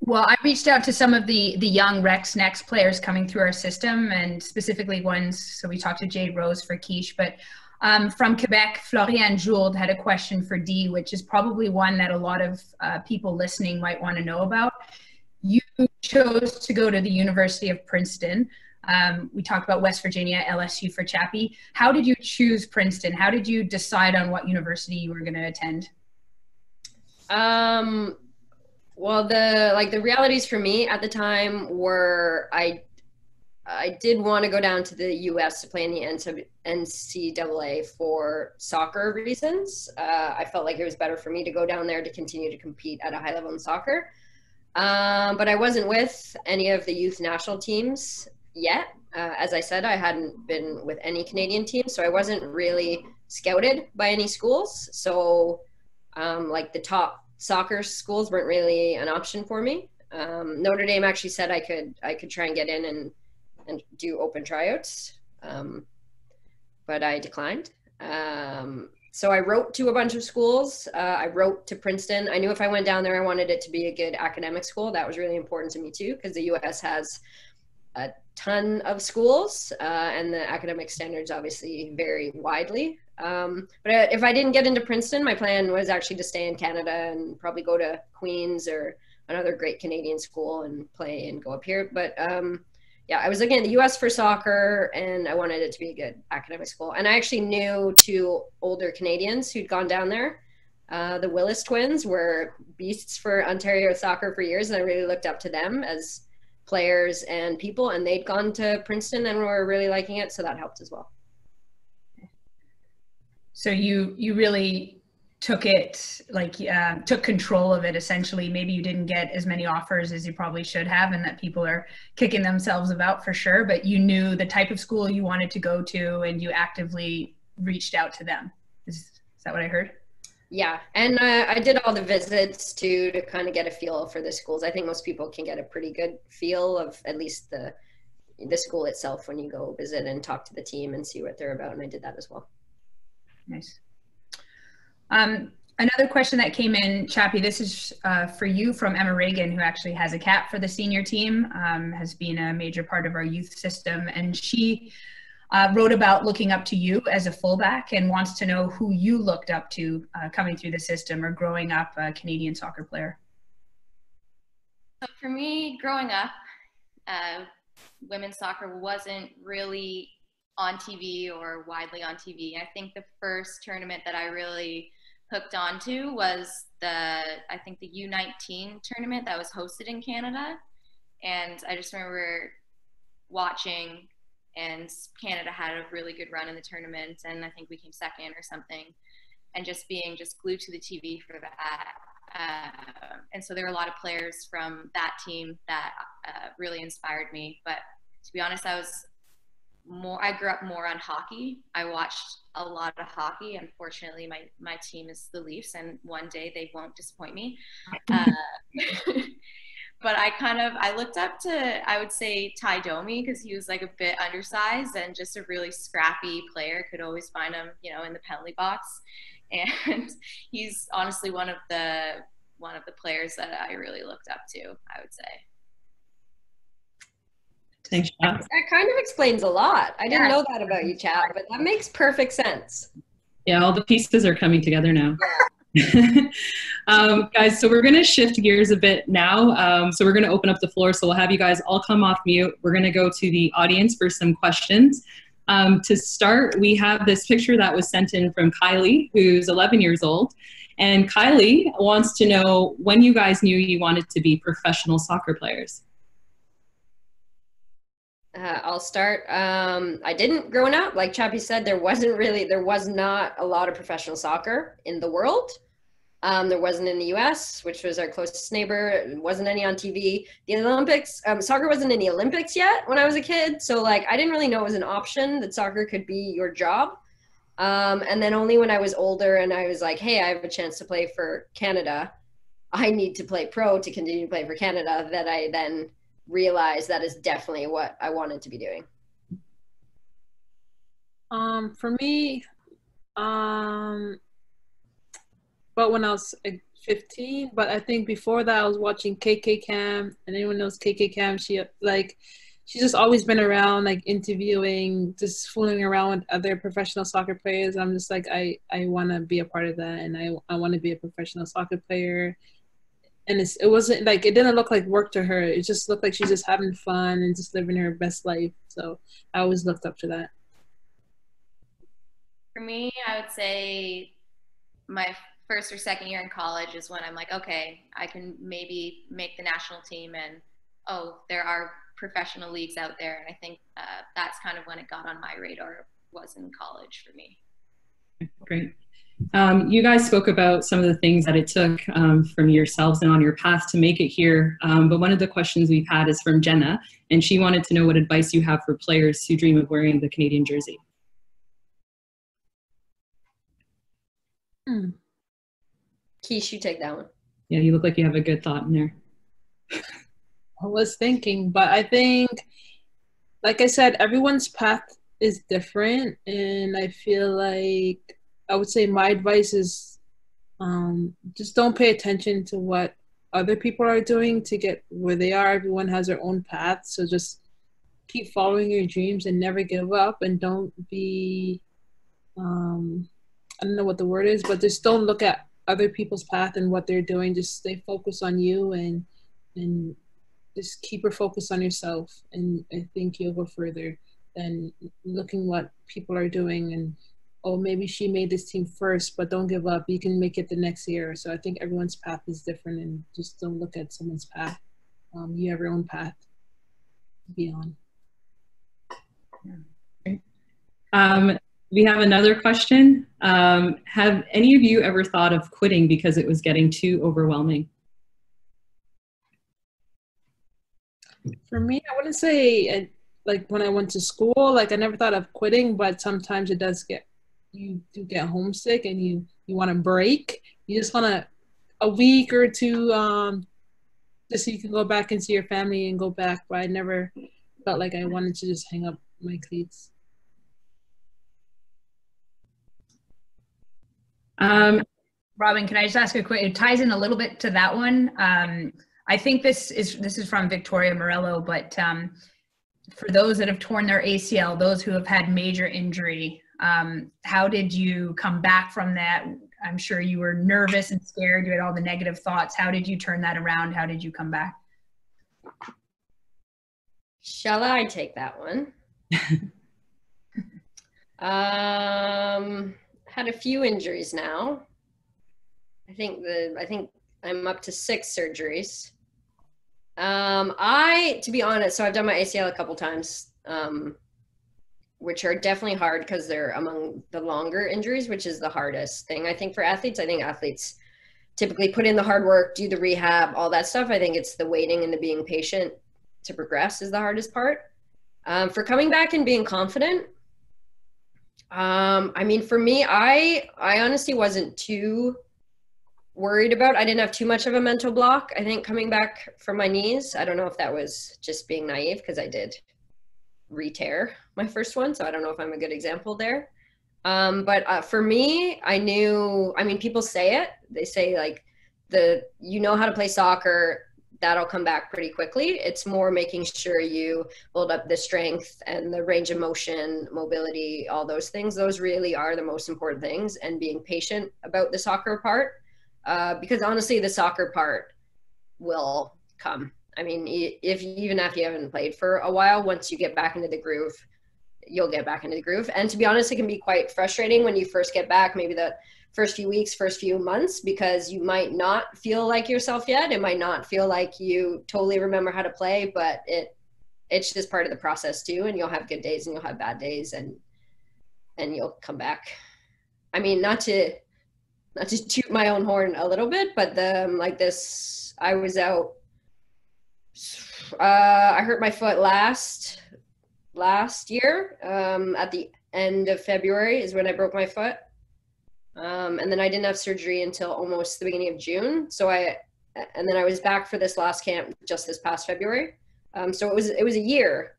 Well, I reached out to some of the young Rex Next players coming through our system, and specifically ones. So we talked to Jade Rose for Keish, but from Quebec, Florian Jourde had a question for Dee, which is probably one that a lot of people listening might want to know about. You chose to go to the University of Princeton. We talked about West Virginia, LSU for Chappie. How did you choose Princeton? How did you decide on what university you were going to attend? Well, the realities for me at the time were I did want to go down to the US to play in the NCAA for soccer reasons. I felt like it was better for me to go down there to continue to compete at a high level in soccer. But I wasn't with any of the youth national teams yet. As I said, I hadn't been with any Canadian teams, so I wasn't really scouted by any schools. So like the top soccer schools weren't really an option for me. Notre Dame actually said I could try and get in and do open tryouts, but I declined. So I wrote to a bunch of schools. I wrote to Princeton. I knew if I went down there, I wanted it to be a good academic school. That was really important to me too, because the US has a ton of schools, and the academic standards obviously vary widely. But if I didn't get into Princeton, my plan was actually to stay in Canada and probably go to Queen's or another great Canadian school and play and go up here. But yeah, I was looking at the US for soccer, and I wanted it to be a good academic school. And I actually knew 2 older Canadians who'd gone down there. The Willis twins were beasts for Ontario soccer for years, and I really looked up to them as players and people, and they'd gone to Princeton and were really liking it, so that helped as well. So you really took it, like took control of it essentially. Maybe you didn't get as many offers as you probably should have, and that people are kicking themselves about for sure, but you knew the type of school you wanted to go to and you actively reached out to them. Is that what I heard? Yeah, and I did all the visits too to kind of get a feel for the schools. I think most people can get a pretty good feel of at least the school itself when you go visit and talk to the team and see what they're about, and I did that as well. Nice. Another question that came in, Chappie, this is for you from Emma Reagan, who actually has a cap for the senior team, has been a major part of our youth system, and she wrote about looking up to you as a fullback and wants to know who you looked up to coming through the system or growing up a Canadian soccer player. So for me, growing up, women's soccer wasn't really on TV or widely on TV. I think the first tournament that I really hooked onto was I think the U19 tournament that was hosted in Canada. And I just remember watching, and Canada had a really good run in the tournament, and I think we came second or something, and just being glued to the TV for that. And so there were a lot of players from that team that really inspired me. But to be honest, I grew up more on hockey. I watched a lot of hockey. Unfortunately, my team is the Leafs, and one day they won't disappoint me. But I looked up to, I would say, Ty Domi, because he was like a bit undersized and just a really scrappy player. Could always find him, in the penalty box. And he's honestly one of the players that I really looked up to, I would say. Thanks, Chap. That kind of explains a lot. I didn't know that about you, Chap, but that makes perfect sense. Yeah, all the pieces are coming together now. Guys, so we're going to shift gears a bit now. So we're going to open up the floor. So we'll have you guys all come off mute. We're going to go to the audience for some questions. To start, we have this picture that was sent in from Kylie, who's 11 years old. And Kylie wants to know when you guys knew you wanted to be professional soccer players. I'll start. I didn't growing up. Like Chappie said, there was not a lot of professional soccer in the world. There wasn't in the US, which was our closest neighbor. There wasn't any on TV. The Olympics, soccer wasn't in the Olympics yet when I was a kid. So like, I didn't really know it was an option that soccer could be your job. And then only when I was older and I was like, hey, I have a chance to play for Canada. I need to play pro to continue to play for Canada, that I then realized that is definitely what I wanted to be doing. For me, but when I was 15, but I think before that I was watching KK Cam, and anyone knows KK Cam, she's just always been around, like interviewing, just fooling around with other professional soccer players. I'm just like, I want to be a part of that, and I want to be a professional soccer player. And it wasn't like, it didn't look like work to her. It just looked like she's just having fun and just living her best life. So I always looked up to that. For me, I would say my first or second year in college is when I'm like, okay, I can maybe make the national team, and there are professional leagues out there. And I think that's kind of when it got on my radar, was in college for me. Great. You guys spoke about some of the things that it took from yourselves and on your path to make it here. But one of the questions we've had is from Jenna, and she wanted to know what advice you have for players who dream of wearing the Canadian jersey. Keish, you take that one. Yeah, you look like you have a good thought in there. I was thinking, but I think, like I said, everyone's path is different, and I feel like I would say my advice is just don't pay attention to what other people are doing to get where they are. Everyone has their own path, so just keep following your dreams and never give up, and don't be I don't know what the word is, but just don't look at other people's path and what they're doing. Just stay focused on you and just keep your focus on yourself, and I think you'll go further than looking what people are doing and, oh, maybe she made this team first, but don't give up. You can make it the next year. So I think everyone's path is different, and just don't look at someone's path. You have your own path to be on. We have another question. Have any of you ever thought of quitting because it was getting too overwhelming? For me, I wouldn't say like when I went to school, like I never thought of quitting, but sometimes it does you do get homesick and you want to break. You just want a week or two just so you can go back and see your family and go back. But I never felt like I wanted to just hang up my cleats. Robyn, can I just ask a quick, it ties in a little bit to that one. I think this is from Victoria Morello, but for those that have torn their ACL, those who have had major injury, how did you come back from that? I'm sure you were nervous and scared. You had all the negative thoughts. How did you turn that around? How did you come back? Shall I take that one? Had a few injuries now. I think I'm up to 6 surgeries. To be honest, so I've done my ACL a couple times, which are definitely hard because they're among the longer injuries, which is the hardest thing, I think, for athletes. I think athletes typically put in the hard work, do the rehab, all that stuff. I think it's the waiting and the being patient to progress is the hardest part. For coming back and being confident, I mean, for me, I honestly wasn't too worried about, I didn't have too much of a mental block, I think, coming back from my knees. I don't know if that was just being naive, because I did re-tear my first one, so I don't know if I'm a good example there. But for me, I knew, I mean, people say it, they say like, you know how to play soccer, that'll come back pretty quickly. It's more making sure you build up the strength and the range of motion, mobility, all those things. Those really are the most important things, and being patient about the soccer part, because honestly, the soccer part will come. I mean, even if you haven't played for a while, once you get back into the groove, you'll get back into the groove. And to be honest, it can be quite frustrating when you first get back, maybe the first few weeks, first few months, because you might not feel like yourself yet. It might not feel like you totally remember how to play, but it's just part of the process too. And you'll have good days and you'll have bad days, and you'll come back. I mean, not to toot my own horn a little bit, but like this, I was out, I hurt my foot last year, at the end of February is when I broke my foot. And then I didn't have surgery until almost the beginning of June. And then I was back for this last camp just this past February. So it was a year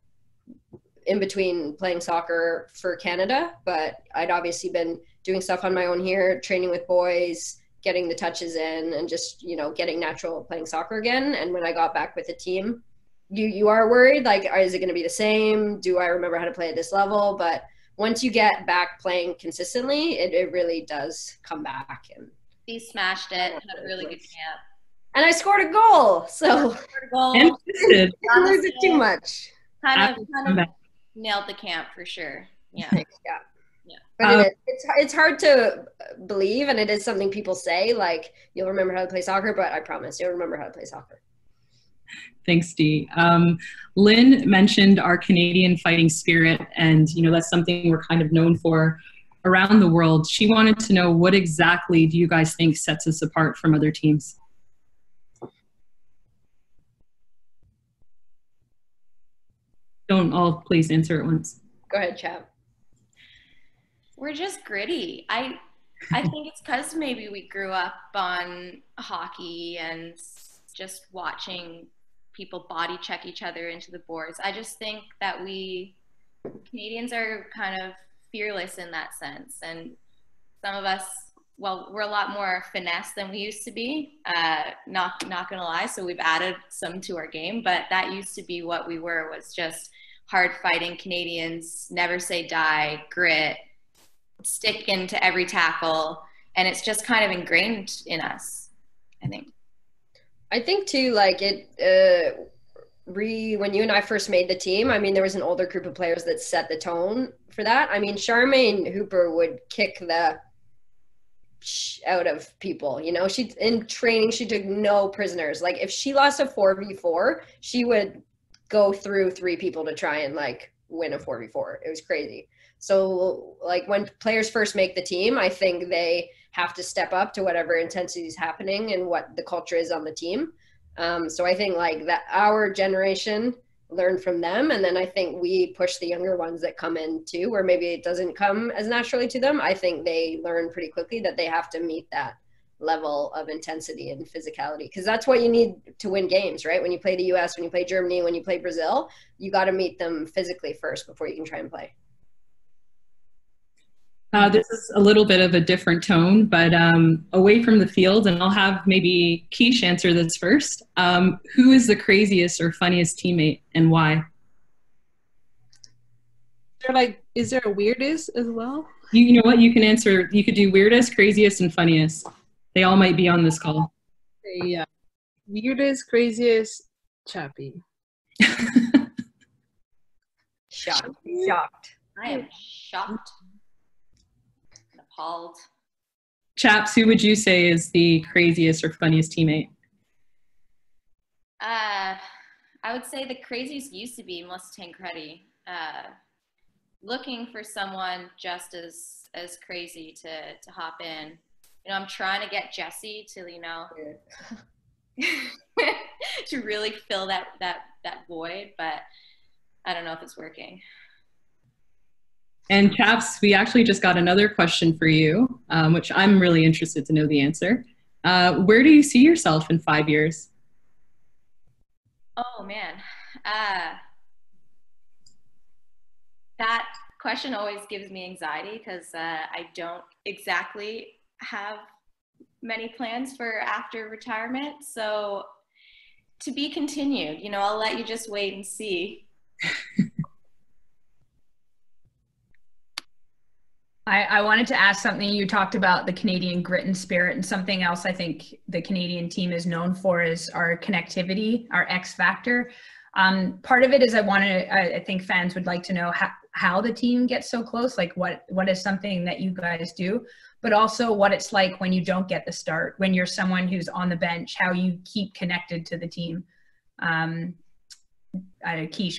in between playing soccer for Canada, but I'd obviously been doing stuff on my own here, training with boys, getting the touches in, and just, you know, getting natural playing soccer again. And when I got back with the team, you are worried, like, is it going to be the same? Do I remember how to play at this level? But once you get back playing consistently, it really does come back. And he smashed it, had a really good camp. And I scored a goal, so And don't lose it too much. Kind of nailed the camp for sure. Yeah. Yeah. But it's hard to believe, and it is something people say, like, you'll remember how to play soccer, but I promise you'll remember how to play soccer. Thanks, Dee. Lynn mentioned our Canadian fighting spirit, and you know that's something we're kind of known for around the world. She wanted to know, what exactly do you guys think sets us apart from other teams? Don't all please answer at once. Go ahead, Chap. We're just gritty. I think it's because maybe we grew up on hockey and just watching people body check each other into the boards. I just think that Canadians are kind of fearless in that sense. And some of us, well, we're a lot more finesse than we used to be, not gonna lie. So we've added some to our game, but that used to be what we were, was just hard fighting Canadians, never say die, grit, stick into every tackle. And it's just kind of ingrained in us, I think. I think too, like when you and I first made the team, I mean, there was an older group of players that set the tone for that. I mean, Charmaine Hooper would kick the out of people, you know. She, in training, she took no prisoners. Like, if she lost a 4v4, she would go through 3 people to try and like win a 4v4. It was crazy. So like, when players first make the team, I think they have to step up to whatever intensity is happening and what the culture is on the team. So I think like that our generation learn from them, and then I think we push the younger ones that come in too, where maybe it doesn't come as naturally to them. I think they learn pretty quickly that they have to meet that level of intensity and physicality, because that's what you need to win games, right? When you play the US, when you play Germany, when you play Brazil, you got to meet them physically first before you can try and play. This is a little bit of a different tone, but away from the field, and I'll have maybe Keish answer this first. Who is the craziest or funniest teammate, and why? They're like, is there a weirdest as well? You know what? You can answer. You could do weirdest, craziest, and funniest. They all might be on this call. Yeah. Weirdest, craziest, Chappie. Shocked. I am shocked. Appalled. Chaps, who would you say is the craziest or funniest teammate? I would say the craziest used to be Mustang Creddy. Looking for someone just as crazy to hop in. You know, I'm trying to get Jesse to, you know, to really fill that void, but I don't know if it's working. And Chaps, we actually just got another question for you, which I'm really interested to know the answer. Where do you see yourself in 5 years? Oh man, that question always gives me anxiety, because I don't exactly have many plans for after retirement. So to be continued, you know, I'll let you just wait and see. I wanted to ask something. You talked about the Canadian grit and spirit, and something else I think the Canadian team is known for is our connectivity, our X factor. Part of it is I think fans would like to know how the team gets so close, like what is something that you guys do, but also what it's like when you don't get the start, when you're someone who's on the bench, how you keep connected to the team. Keish,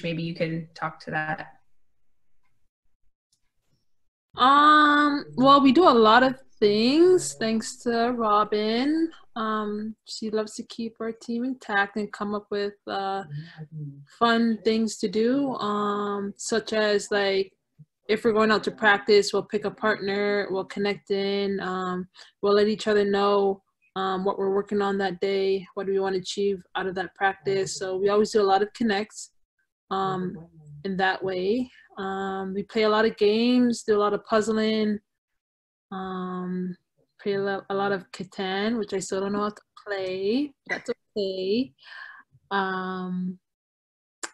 maybe you can talk to that. Well, we do a lot of things thanks to Robyn. She loves to keep our team intact and come up with fun things to do, such as like if we're going out to practice, we'll pick a partner, we'll connect in, we'll let each other know what we're working on that day, what do we want to achieve out of that practice. So we always do a lot of connects in that way. We play a lot of games, do a lot of puzzling, play a lot of Catan, which I still don't know how to play. That's okay.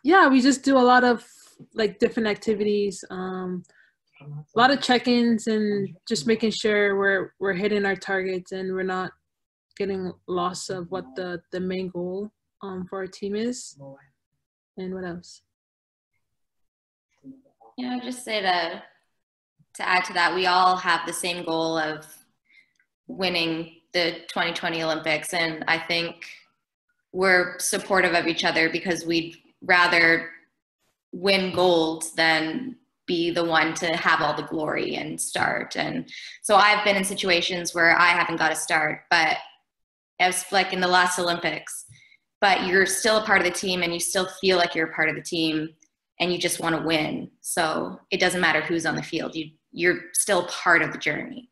Yeah, we just do a lot of like different activities, a lot of check-ins, and just making sure we're hitting our targets and we're not getting lost of what the main goal for our team is. And what else? You know, just say to add to that, we all have the same goal of winning the 2020 Olympics, and I think we're supportive of each other because we'd rather win gold than be the one to have all the glory and start. And so I've been in situations where I haven't got a start, but it was like in the last Olympics, but you're still a part of the team and you still feel like you're a part of the team and you just want to win. So it doesn't matter who's on the field. You're still part of the journey.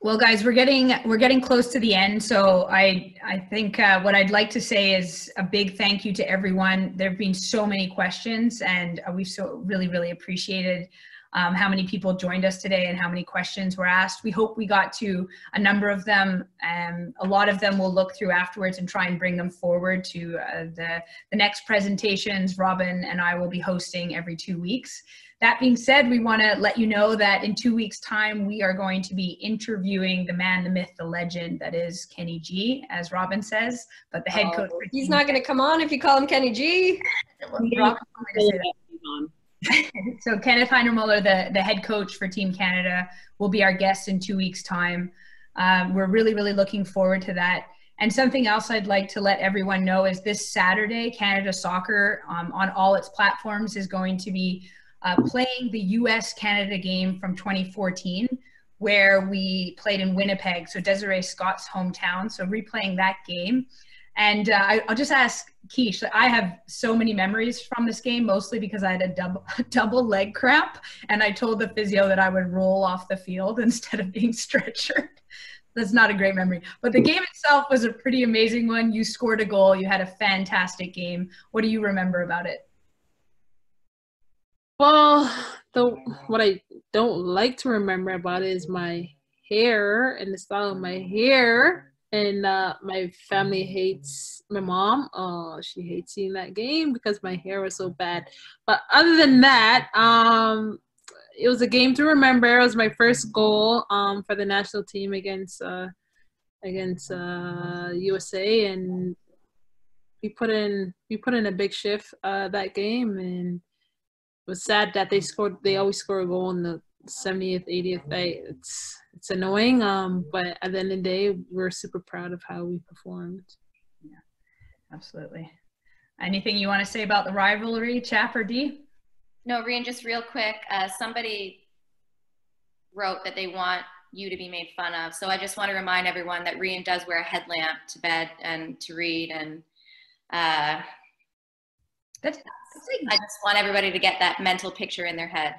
Well, guys, we're getting close to the end. So I think what I'd like to say is a big thank you to everyone. There have been so many questions, and we've really appreciated how many people joined us today and how many questions were asked. We hope we got to a number of them. A lot of them we'll look through afterwards and try and bring them forward to the next presentations Robyn and I will be hosting every 2 weeks. That being said, we want to let you know that in 2 weeks' time, we are going to be interviewing the man, the myth, the legend that is Kenny G, as Robyn says, but the head coach. He's not going to come on if you call him Kenny G. So Kenneth Heinermuller, the head coach for Team Canada, will be our guest in 2 weeks' time. We're really, really looking forward to that. And something else I'd like to let everyone know is this Saturday, Canada Soccer on all its platforms is going to be playing the US-Canada game from 2014, where we played in Winnipeg, so Desiree Scott's hometown, so replaying that game. And I'll just ask Keish, I have so many memories from this game, mostly because I had a double leg cramp, and I told the physio that I would roll off the field instead of being stretchered. That's not a great memory. But the game itself was a pretty amazing one. You scored a goal. You had a fantastic game. What do you remember about it? Well, what I don't like to remember about it is my hair and the style of my hair. And my family hates my mom. She hates seeing that game because my hair was so bad. But other than that, it was a game to remember. It was my first goal for the national team against USA, and we put in a big shift that game, and it was sad that they always score a goal in the 70th, 80th day. It's annoying, but at the end of the day, we're super proud of how we performed. Yeah, absolutely. Anything you want to say about the rivalry, Chap or D? No, Rhian, just real quick, somebody wrote that they want you to be made fun of. So I just want to remind everyone that Rhian does wear a headlamp to bed and to read. And I just want everybody to get that mental picture in their head.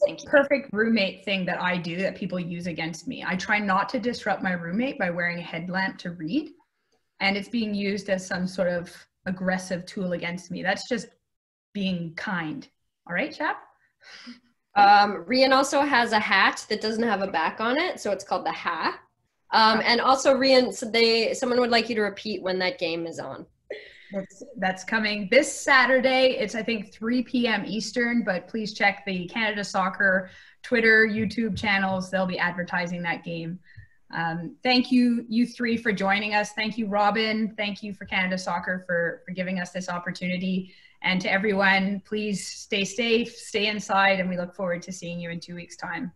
Thank you. Perfect roommate thing that I do that people use against me. I try not to disrupt my roommate by wearing a headlamp to read, and it's being used as some sort of aggressive tool against me. That's just being kind. All right, Chap? Rhian also has a hat that doesn't have a back on it, so it's called the hat. And also, Rhian, someone would like you to repeat when that game is on. That's coming this Saturday. It's, I think, 3 p.m. Eastern, but please check the Canada Soccer Twitter, YouTube channels. They'll be advertising that game. Thank you, you three, for joining us. Thank you, Robyn. Thank you for Canada Soccer for giving us this opportunity. And to everyone, please stay safe, stay inside, and we look forward to seeing you in 2 weeks' time.